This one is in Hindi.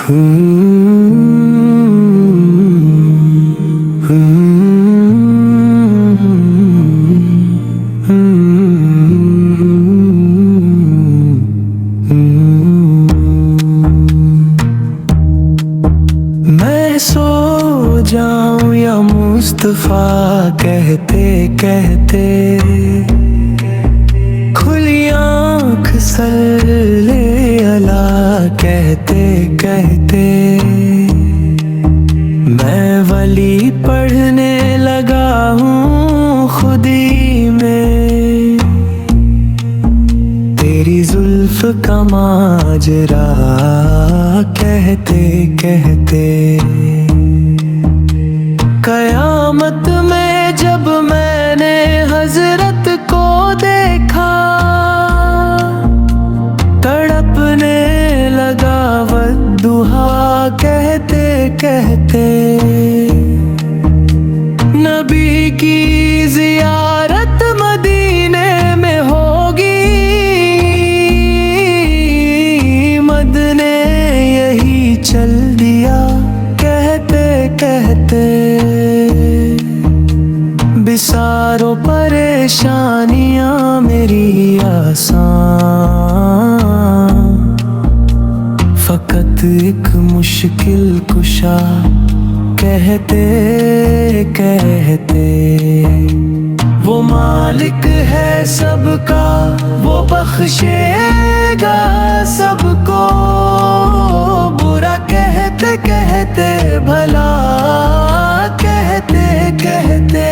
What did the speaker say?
मैं सो जाऊं या मुस्तफा कहते कहते खुली आँख सल्ले अला कहते कहते मैं वली पढ़ने लगा हूँ खुदी में। तेरी जुल्फ का माजरा कहते कहते कयामत में जब मैंने हजरत को देखा तड़पने लगा वद्दुहा कहते कहते नबी की जियारत मदीने में होगी मद ने यही चल दिया कहते कहते बिसारो परेशानियां मेरी आसान फकत एक मुश्किल कुशा कहते कहते वो मालिक है सबका वो बख्शेगा सबको बुरा कहते कहते भला कहते कहते